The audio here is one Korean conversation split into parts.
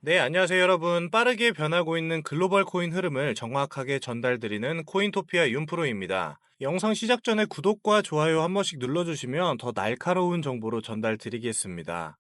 네, 안녕하세요, 여러분. 빠르게 변하고 있는 글로벌 코인 흐름을 정확하게 전달드리는 코인토피아 윤프로입니다. 영상 시작 전에 구독과 좋아요 한 번씩 눌러주시면 더 날카로운 정보로 전달드리겠습니다.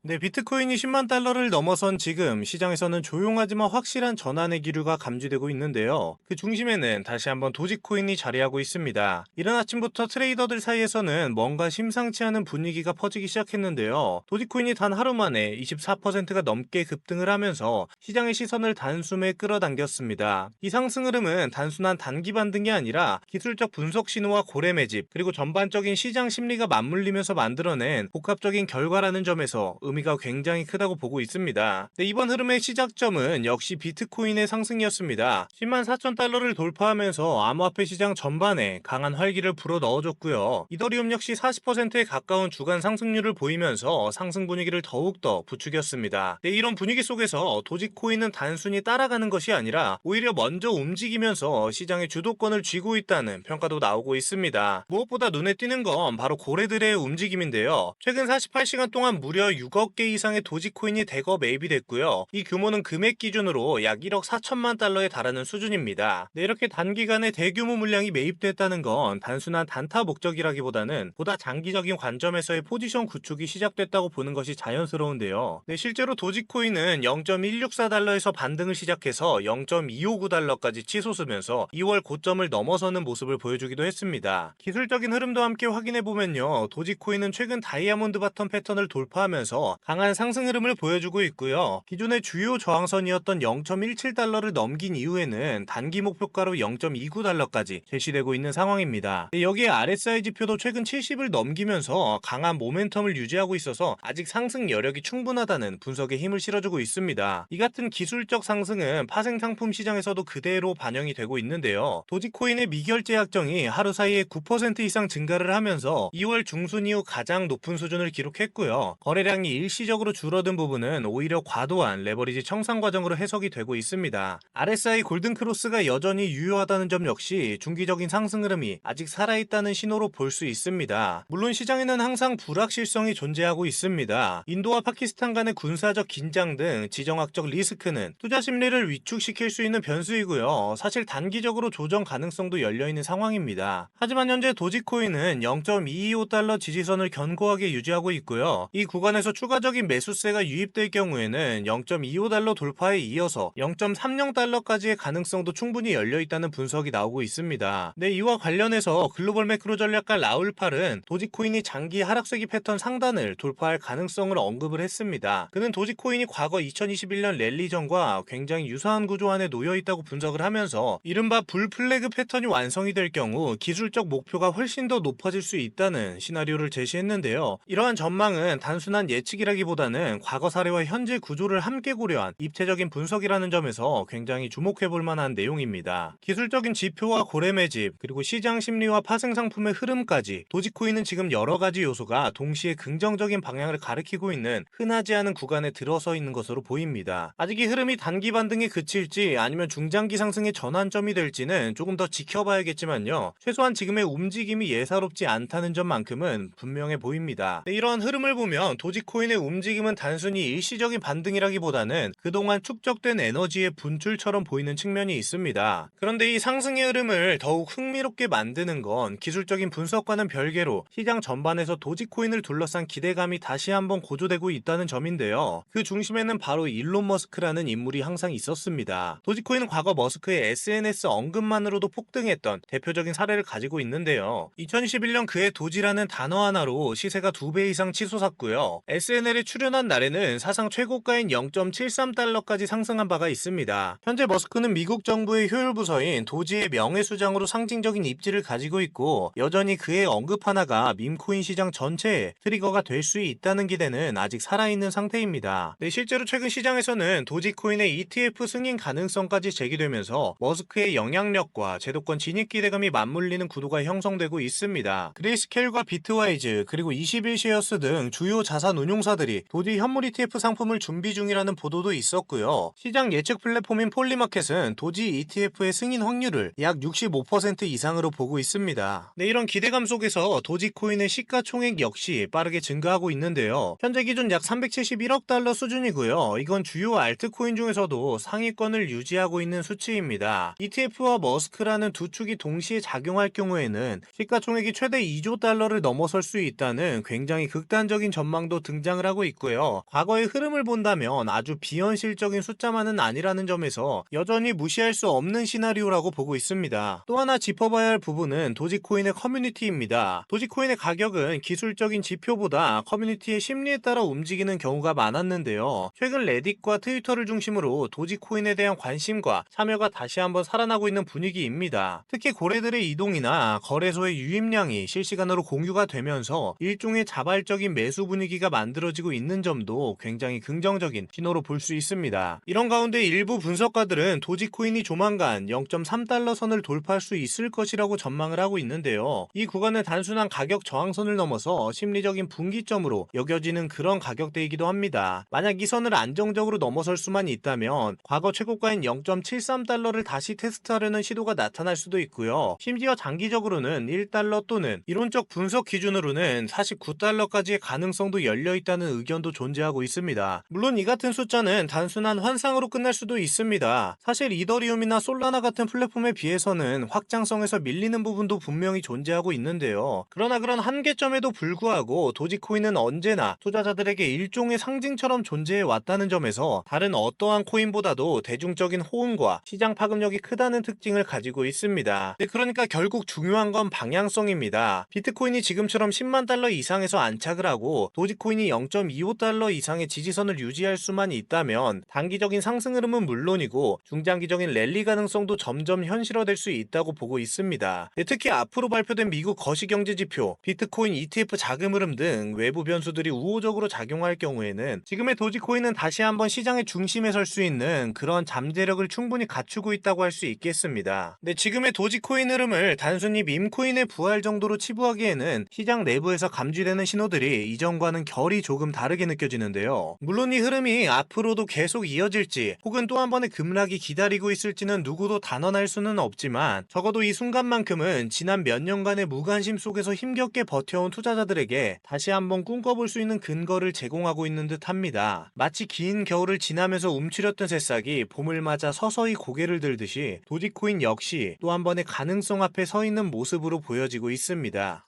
네, 비트코인이 10만 달러를 넘어선 지금 시장에서는 조용하지만 확실한 전환의 기류가 감지되고 있는데요. 그 중심에는 다시 한번 도지코인이 자리하고 있습니다. 이른 아침부터 트레이더들 사이에서는 뭔가 심상치 않은 분위기가 퍼지기 시작했는데요. 도지코인이 단 하루 만에 24%가 넘게 급등을 하면서 시장의 시선을 단숨에 끌어당겼습니다. 이 상승 흐름은 단순한 단기 반등이 아니라 기술적 분석 신호와 고래 매집, 그리고 전반적인 시장 심리가 맞물리면서 만들어낸 복합적인 결과라는 점에서 의미가 굉장히 크다고 보고 있습니다. 네, 이번 흐름의 시작점은 역시 비트코인의 상승이었습니다. 10만 4천 달러를 돌파하면서 암호화폐 시장 전반에 강한 활기를 불어 넣어줬고요. 이더리움 역시 40%에 가까운 주간 상승률을 보이면서 상승 분위기를 더욱더 부추겼습니다. 네, 이런 분위기 속에서 도지코인은 단순히 따라가는 것이 아니라 오히려 먼저 움직이면서 시장의 주도권을 쥐고 있다는 평가도 나오고 있습니다. 무엇보다 눈에 띄는 건 바로 고래들의 움직임인데요. 최근 48시간 동안 무려 6억 개 이상의 도지코인이 대거 매입이 됐고요. 이 규모는 금액 기준으로 약 1억 4천만 달러에 달하는 수준입니다. 네, 이렇게 단기간에 대규모 물량이 매입됐다는 건 단순한 단타 목적이라기보다는 보다 장기적인 관점에서의 포지션 구축이 시작됐다고 보는 것이 자연스러운데요. 네, 실제로 도지코인은 0.164달러에서 반등을 시작해서 0.259달러까지 치솟으면서 2월 고점을 넘어서는 모습을 보여주기도 했습니다. 기술적인 흐름도 함께 확인해보면요. 도지코인은 최근 다이아몬드 바텀 패턴을 돌파하면서 강한 상승 흐름을 보여주고 있고요. 기존의 주요 저항선이었던 0.17달러를 넘긴 이후에는 단기 목표가로 0.29달러까지 제시되고 있는 상황입니다. 여기에 RSI 지표도 최근 70을 넘기면서 강한 모멘텀을 유지하고 있어서 아직 상승 여력이 충분하다는 분석에 힘을 실어주고 있습니다. 이 같은 기술적 상승은 파생 상품 시장에서도 그대로 반영이 되고 있는데요. 도지코인의 미결제 약정이 하루 사이에 9% 이상 증가를 하면서 2월 중순 이후 가장 높은 수준을 기록했고요. 거래량이 일시적으로 줄어든 부분은 오히려 과도한 레버리지 청산 과정으로 해석이 되고 있습니다. RSI 골든크로스가 여전히 유효하다는 점 역시 중기적인 상승 흐름이 아직 살아있다는 신호로 볼 수 있습니다. 물론 시장에는 항상 불확실성이 존재하고 있습니다. 인도와 파키스탄 간의 군사적 긴장 등 지정학적 리스크는 투자 심리를 위축시킬 수 있는 변수이고요. 사실 단기적으로 조정 가능성도 열려있는 상황입니다. 하지만 현재 도지코인은 0.225달러 지지선을 견고하게 유지하고 있고요. 이 구간에서 추가적인 매수세가 유입될 경우에는 0.25달러 돌파에 이어서 0.30달러까지의 가능성도 충분히 열려있다는 분석이 나오고 있습니다. 네, 이와 관련해서 글로벌 매크로 전략가 라울팔은 도지코인이 장기 하락세기 패턴 상단을 돌파할 가능성을 언급을 했습니다. 그는 도지코인이 과거 2021년 랠리 전과 굉장히 유사한 구조 안에 놓여있다고 분석을 하면서 이른바 불플래그 패턴이 완성이 될 경우 기술적 목표가 훨씬 더 높아질 수 있다는 시나리오를 제시했는데요. 이러한 전망은 단순한 예측이라기보다는 과거 사례와 현재 구조를 함께 고려한 입체적인 분석이라는 점에서 굉장히 주목해볼 만한 내용입니다. 기술적인 지표와 고래 매집, 그리고 시장 심리와 파생 상품의 흐름까지 도지코인은 지금 여러 가지 요소가 동시에 긍정적인 방향을 가리키고 있는 흔하지 않은 구간에 들어서 있는 것으로 보입니다. 아직 이 흐름이 단기 반등에 그칠지 아니면 중장기 상승의 전환점이 될지는 조금 더 지켜봐야겠지만요. 최소한 지금의 움직임이 예사롭지 않다는 점만큼은 분명해 보입니다. 이러한 흐름을 보면 도지코인의 움직임은 단순히 일시적인 반등이라기보다는 그동안 축적된 에너지의 분출처럼 보이는 측면이 있습니다. 그런데 이 상승의 흐름을 더욱 흥미롭게 만드는 건 기술적인 분석과는 별개로 시장 전반에서 도지코인을 둘러싼 기대감이 다시 한번 고조되고 있다는 점인데요. 그 중심에는 바로 일론 머스크라는 인물이 항상 있었습니다. 도지코인은 과거 머스크의 SNS 언급만으로도 폭등했던 대표적인 사례를 가지고 있는데요. 2021년 그의 도지라는 단어 하나로 시세가 2배 이상 치솟았고요. SNL에 출연한 날에는 사상 최고가인 0.73달러까지 상승한 바가 있습니다. 현재 머스크는 미국 정부의 효율 부서인 도지의 명예수장으로 상징적인 입지를 가지고 있고 여전히 그의 언급 하나가 밈코인 시장 전체에 트리거가 될 수 있다는 기대는 아직 살아있는 상태입니다. 네, 실제로 최근 시장에서는 도지코인의 ETF 승인 가능성까지 제기되면서 머스크의 영향력과 제도권 진입 기대감이 맞물리는 구도가 형성되고 있습니다. 그레이스케일과 비트와이즈 그리고 21쉐어스 등 주요 자산 운용 상공사들이 도지 현물 ETF 상품을 준비 중이라는 보도도 있었고요. 시장 예측 플랫폼인 폴리마켓은 도지 ETF의 승인 확률을 약 65% 이상으로 보고 있습니다. 네, 이런 기대감 속에서 도지코인의 시가총액 역시 빠르게 증가하고 있는데요. 현재 기준 약 371억 달러 수준이고요. 이건 주요 알트코인 중에서도 상위권을 유지하고 있는 수치입니다. ETF와 머스크라는 두 축이 동시에 작용할 경우에는 시가총액이 최대 2조 달러를 넘어설 수 있다는 굉장히 극단적인 전망도 등장을 하고 있고요. 과거의 흐름을 본다면 아주 비현실적인 숫자만은 아니라는 점에서 여전히 무시할 수 없는 시나리오라고 보고 있습니다. 또 하나 짚어봐야 할 부분은 도지코인의 커뮤니티입니다. 도지코인의 가격은 기술적인 지표보다 커뮤니티의 심리에 따라 움직이는 경우가 많았는데요. 최근 레딧과 트위터를 중심으로 도지코인에 대한 관심과 참여가 다시 한번 살아나고 있는 분위기입니다. 특히 고래들의 이동이나 거래소의 유입량이 실시간으로 공유가 되면서 일종의 자발적인 매수 분위기가 만들어지고 있는 점도 굉장히 긍정적인 신호로 볼 수 있습니다. 이런 가운데 일부 분석가들은 도지코인이 조만간 0.3달러 선을 돌파할 수 있을 것이라고 전망을 하고 있는데요. 이 구간은 단순한 가격 저항선을 넘어서 심리적인 분기점으로 여겨지는 그런 가격대이기도 합니다. 만약 이 선을 안정적으로 넘어설 수만 있다면 과거 최고가인 0.73달러를 다시 테스트하려는 시도가 나타날 수도 있고요. 심지어 장기적으로는 1달러 또는 이론적 분석 기준으로는 49달러까지의 가능성도 열려있다는 의견도 존재하고 있습니다. 물론 이 같은 숫자는 단순한 환상으로 끝날 수도 있습니다. 사실 이더리움이나 솔라나 같은 플랫폼에 비해서는 확장성에서 밀리는 부분도 분명히 존재하고 있는데요. 그러나 그런 한계점에도 불구하고 도지코인은 언제나 투자자들에게 일종의 상징처럼 존재해 왔다는 점에서 다른 어떠한 코인보다도 대중적인 호응과 시장 파급력이 크다는 특징을 가지고 있습니다. 그러니까 결국 중요한 건 방향성입니다. 비트코인이 지금처럼 10만 달러 이상에서 안착을 하고 도지코인이 0.25달러 이상의 지지선을 유지할 수만 있다면 단기적인 상승 흐름은 물론이고 중장기적인 랠리 가능성도 점점 현실화될 수 있다고 보고 있습니다. 특히 앞으로 발표된 미국 거시경제지표, 비트코인 ETF 자금 흐름 등 외부 변수들이 우호적으로 작용할 경우에는 지금의 도지코인은 다시 한번 시장의 중심에 설 수 있는 그런 잠재력을 충분히 갖추고 있다고 할 수 있겠습니다. 지금의 도지코인 흐름을 단순히 밈코인의 부활 정도로 치부하기에는 시장 내부에서 감지되는 신호들이 이전과는 결이 조금 다르게 느껴지는데요. 물론 이 흐름이 앞으로도 계속 이어질지 혹은 또 한 번의 급락이 기다리고 있을지는 누구도 단언할 수는 없지만 적어도 이 순간만큼은 지난 몇 년간의 무관심 속에서 힘겹게 버텨온 투자자들에게 다시 한번 꿈꿔볼 수 있는 근거를 제공하고 있는 듯 합니다. 마치 긴 겨울을 지나면서 움츠렸던 새싹이 봄을 맞아 서서히 고개를 들듯이 도지코인 역시 또 한 번의 가능성 앞에 서 있는 모습으로 보여지고 있습니다.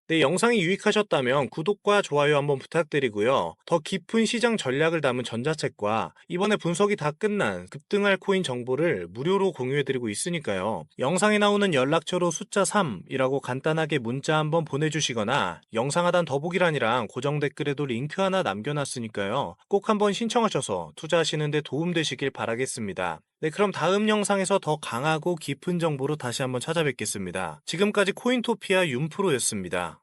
네, 영상이 유익하셨다면 구독과 좋아요 한번 부탁드리고요. 더 깊은 시장 전략을 담은 전자책과 이번에 분석이 다 끝난 급등할 코인 정보를 무료로 공유해드리고 있으니까요. 영상에 나오는 연락처로 숫자 3이라고 간단하게 문자 한번 보내주시거나 영상 하단 더보기란이랑 고정 댓글에도 링크 하나 남겨놨으니까요. 꼭 한번 신청하셔서 투자하시는 데 도움되시길 바라겠습니다. 네, 그럼 다음 영상에서 더 강하고 깊은 정보로 다시 한번 찾아뵙겠습니다. 지금까지 코인토피아 윤프로였습니다.